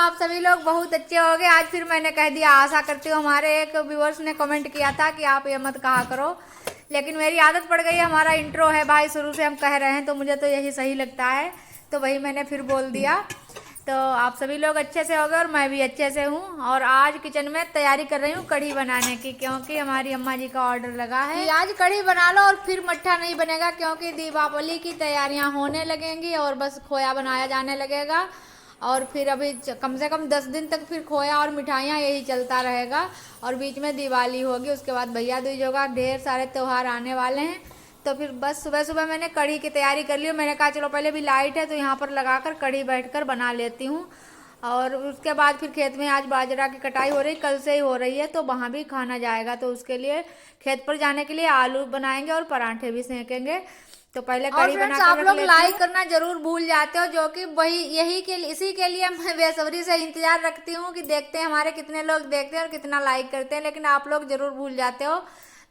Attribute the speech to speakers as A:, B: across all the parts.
A: आप सभी लोग बहुत अच्छे हो गए। आज फिर मैंने कह दिया, आशा करती हूँ। हमारे एक व्यूअर्स ने कमेंट किया था कि आप ये मत कहा करो, लेकिन मेरी आदत पड़ गई है। हमारा इंट्रो है भाई, शुरू से हम कह रहे हैं तो मुझे तो यही सही लगता है, तो वही मैंने फिर बोल दिया। तो आप सभी लोग अच्छे से हो गए और मैं भी अच्छे से हूँ। और आज किचन में तैयारी कर रही हूँ कढ़ी बनाने की, क्योंकि हमारी अम्मा जी का ऑर्डर लगा है कि आज कढ़ी बना लो और फिर मट्ठा नहीं बनेगा, क्योंकि दीपावली की तैयारियां होने लगेंगी और बस खोया बनाया जाने लगेगा। और फिर अभी कम से कम 10 दिन तक फिर खोया और मिठाइयाँ यही चलता रहेगा। और बीच में दिवाली होगी, उसके बाद भैया दूज होगा, ढेर सारे त्यौहार आने वाले हैं। तो फिर बस सुबह सुबह मैंने कढ़ी की तैयारी कर ली। मैंने कहा चलो पहले भी लाइट है तो यहाँ पर लगाकर कढ़ी बैठकर बना लेती हूँ। और उसके बाद फिर खेत में आज बाजरा की कटाई हो रही, कल से ही हो रही है, तो वहाँ भी खाना जाएगा। तो उसके लिए खेत पर जाने के लिए आलू बनाएंगे और पराठे भी सेकेंगे। तो पहले कढ़ी बना कर आप लोग लाइक करना जरूर भूल जाते हो, जो कि वही यही के इसी के लिए मैं बेसब्री से इंतजार रखती हूँ कि देखते हैं हमारे कितने लोग देखते हैं और कितना लाइक करते हैं, लेकिन आप लोग जरूर भूल जाते हो।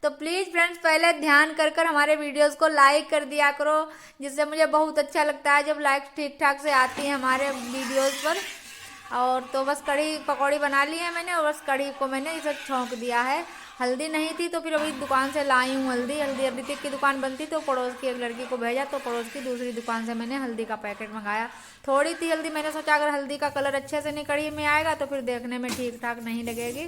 A: तो प्लीज़ फ्रेंड्स, पहले ध्यान कर हमारे वीडियोस को लाइक कर दिया करो, जिससे मुझे बहुत अच्छा लगता है जब लाइक ठीक ठाक से आती है हमारे वीडियोस पर। और तो बस कढ़ी पकौड़ी बना ली है मैंने, और बस कढ़ी को मैंने इसे छौंक दिया है। हल्दी नहीं थी तो फिर अभी दुकान से लाई हूँ हल्दी। ऋतिक की दुकान बंद थी तो पड़ोस की एक लड़की को भेजा, तो पड़ोस की दूसरी दुकान से मैंने हल्दी का पैकेट मंगाया। थोड़ी थी हल्दी, मैंने सोचा अगर हल्दी का कलर अच्छे से नहीं कढ़ी में आएगा तो फिर देखने में ठीक ठाक नहीं लगेगी,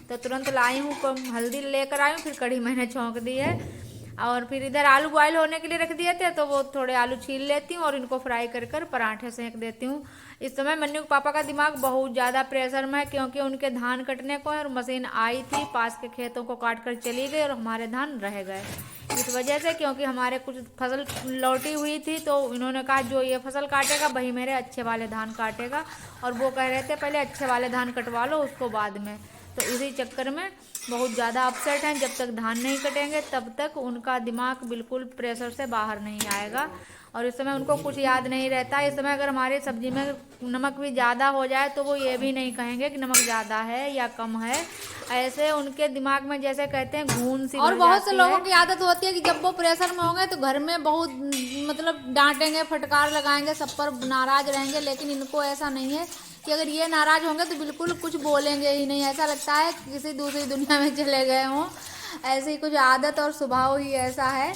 A: तो तुरंत लाई हूँ हल्दी लेकर आई हूँ। फिर कढ़ी मैंने छौंक दी है। और फिर इधर आलू बॉयल होने के लिए रख दिए थे, तो वो थोड़े आलू छील लेती हूँ और इनको फ्राई कर पराठे सेक देती हूँ। इस समय मन्नू के पापा का दिमाग बहुत ज़्यादा प्रेशर में है, क्योंकि उनके धान कटने को है और मशीन आई थी, पास के खेतों को काट कर चली गई और हमारे धान रह गए इस वजह से, क्योंकि हमारे कुछ फसल लौटी हुई थी। तो इन्होंने कहा जो ये फसल काटेगा वही मेरे अच्छे वाले धान काटेगा, और वो कह रहे थे पहले अच्छे वाले धान कटवा लो उसको बाद में। तो इसी चक्कर में बहुत ज़्यादा अपसेट हैं। जब तक धान नहीं कटेंगे तब तक उनका दिमाग बिल्कुल प्रेशर से बाहर नहीं आएगा। और इस समय उनको कुछ याद नहीं रहता। इस समय अगर हमारी सब्जी में नमक भी ज़्यादा हो जाए तो वो ये भी नहीं कहेंगे कि नमक ज़्यादा है या कम है। ऐसे उनके दिमाग में जैसे कहते हैं घून सी। और बहुत से लोगों की आदत होती है कि जब वो प्रेशर में होंगे तो घर में बहुत मतलब डांटेंगे, फटकार लगाएंगे, सब पर नाराज रहेंगे। लेकिन इनको ऐसा नहीं है कि अगर ये नाराज होंगे तो बिल्कुल कुछ बोलेंगे ही नहीं। ऐसा लगता है कि किसी दूसरी दुनिया में चले गए हों। ऐसी कुछ आदत और स्वभाव ही ऐसा है।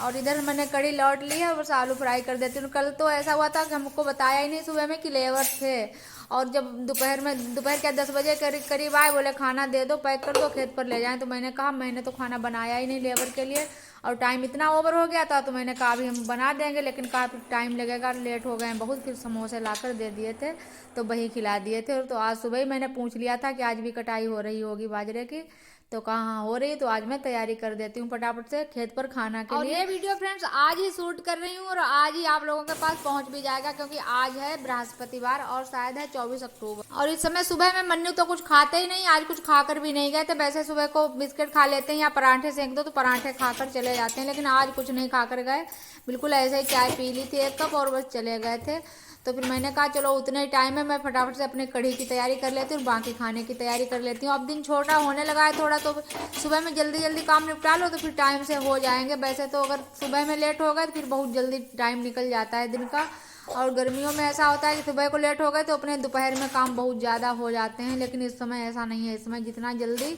A: और इधर मैंने कढ़ी लौट ली है, बस आलू फ्राई कर देती हूँ। कल तो ऐसा हुआ था कि हमको बताया ही नहीं सुबह में कि लेबर थे, और जब दोपहर क्या 10 बजे करीब आए, बोले खाना दे दो, पैक कर दो, खेत पर ले जाएं। तो मैंने कहा मैंने तो खाना बनाया ही नहीं लेबर के लिए, और टाइम इतना ओवर हो गया था। तो मैंने कहा अभी हम बना देंगे, लेकिन काफ़ी टाइम लगेगा, लेट हो गए बहुत। फिर समोसे लाकर दे दिए थे तो वही खिला दिए थे। तो आज सुबह ही मैंने पूछ लिया था कि आज भी कटाई हो रही होगी बाजरे की, तो कहाँ हो रही। तो आज मैं तैयारी कर देती हूँ फटाफट से खेत पर खाना के लिए। और ये वीडियो फ्रेंड्स आज ही शूट कर रही हूँ और आज ही आप लोगों के पास पहुँच भी जाएगा, क्योंकि आज है बृहस्पतिवार और शायद है 24 अक्टूबर। और इस समय सुबह में मन्नू तो कुछ खाते ही नहीं, आज कुछ खाकर भी नहीं गए थे। वैसे सुबह को बिस्किट खा लेते हैं या पराठे सेक दो तो पराठे खाकर चले जाते हैं, लेकिन आज कुछ नहीं खाकर गए। बिल्कुल ऐसे ही चाय पी ली थी 1 कप और बस चले गए थे। तो फिर मैंने कहा चलो उतने ही टाइम में मैं फटाफट से अपने कढ़ी की तैयारी कर लेती हूँ, बाकी खाने की तैयारी कर लेती हूँ। अब दिन छोटा होने लगा है थोड़ा, तो सुबह में जल्दी जल्दी काम निपटा लो तो फिर टाइम से हो जाएंगे। वैसे तो अगर सुबह में लेट हो गए तो फिर बहुत जल्दी टाइम निकल जाता है दिन का। और गर्मियों में ऐसा होता है कि सुबह को लेट हो गए तो अपने दोपहर में काम बहुत ज़्यादा हो जाते हैं, लेकिन इस समय ऐसा नहीं है। इस समय जितना जल्दी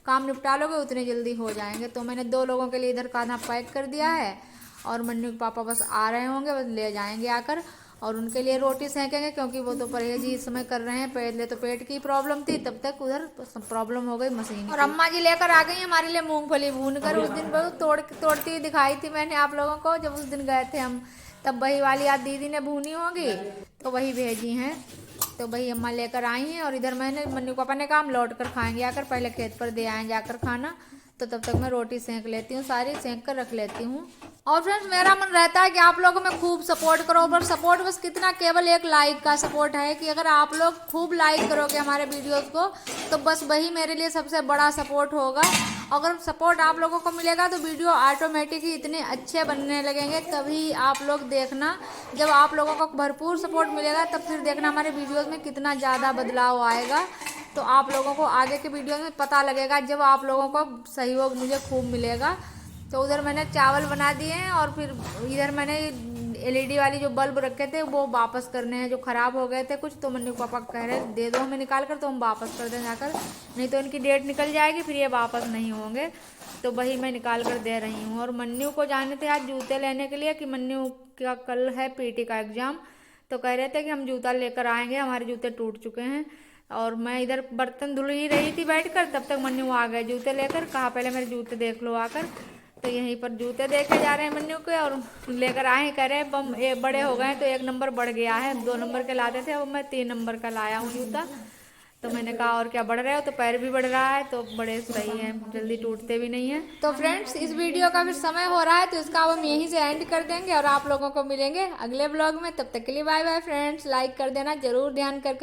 A: काम निपटा लोगे उतने जल्दी हो जाएंगे। तो मैंने 2 लोगों के लिए इधर खाना पैक कर दिया है, और मन्नू के पापा बस आ रहे होंगे, बस ले जाएंगे आकर, और उनके लिए रोटी सेकेंगे, क्योंकि वो तो परहेज ही इस समय कर रहे हैं। पहले तो पेट की प्रॉब्लम थी, तब तक उधर प्रॉब्लम हो गई मशीन। और अम्मा जी लेकर आ गई हमारे लिए मूंगफली भून कर। उस दिन बहुत तोड़ती हुई दिखाई थी मैंने आप लोगों को, जब उस दिन गए थे हम, तब वही वाली आज दीदी ने भूनी होगी तो वही भेजी हैं। तो वही अम्मा लेकर आई हैं। और इधर मैंने मन्नू पापा ने काम लौट कर खाएंगे आकर, पहले खेत पर दे आए जाकर खाना। तो तब तक मैं रोटी सेंक लेती हूँ, सारी सेंक कर रख लेती हूँ। और फ्रेंड्स मेरा मन रहता है कि आप लोगों में खूब सपोर्ट करो, पर सपोर्ट बस कितना, केवल 1 लाइक का सपोर्ट है। कि अगर आप लोग खूब लाइक करोगे हमारे वीडियोस को तो बस वही मेरे लिए सबसे बड़ा सपोर्ट होगा। अगर सपोर्ट आप लोगों को मिलेगा तो वीडियो ऑटोमेटिक ही इतने अच्छे बनने लगेंगे। तभी आप लोग देखना, जब आप लोगों को भरपूर सपोर्ट मिलेगा तब फिर देखना हमारे वीडियोज़ में कितना ज़्यादा बदलाव आएगा। तो आप लोगों को आगे के वीडियो में पता लगेगा जब आप लोगों को सहयोग मुझे खूब मिलेगा। तो उधर मैंने चावल बना दिए हैं, और फिर इधर मैंने LED वाली जो बल्ब रखे थे वो वापस करने हैं, जो ख़राब हो गए थे कुछ। तो मन्नू पापा कह रहे दे दो हमें निकाल कर, तो हम वापस कर दें जाकर, नहीं तो इनकी डेट निकल जाएगी, फिर ये वापस नहीं होंगे। तो वही मैं निकाल कर दे रही हूँ। और मन्नू को जाने थे आज जूते लेने के लिए, कि मन्नू का कल है PT का एग्ज़ाम। तो कह रहे थे कि हम जूता लेकर आएंगे, हमारे जूते टूट चुके हैं। और मैं इधर बर्तन धुल ही रही थी बैठकर, तब तक मन्नू आ गए जूते लेकर। कहा पहले मेरे जूते देख लो आकर। तो यहीं पर जूते देखे जा रहे हैं मन्नू के, और लेकर आए कह रहे बम ये बड़े हो गए तो 1 नंबर बढ़ गया है, 2 नंबर के लाते थे, अब मैं 3 नंबर का लाया हूँ जूता। तो मैंने कहा और क्या बढ़ रहे हो, तो पैर भी बढ़ रहा है, तो बड़े सही हैं, जल्दी टूटते भी नहीं हैं। तो फ्रेंड्स इस वीडियो का फिर समय हो रहा है, तो इसका अब हम यहीं से एंड कर देंगे और आप लोगों को मिलेंगे अगले ब्लॉग में। तब तक के लिए बाय बाय फ्रेंड्स। लाइक कर देना जरूर, ध्यान कर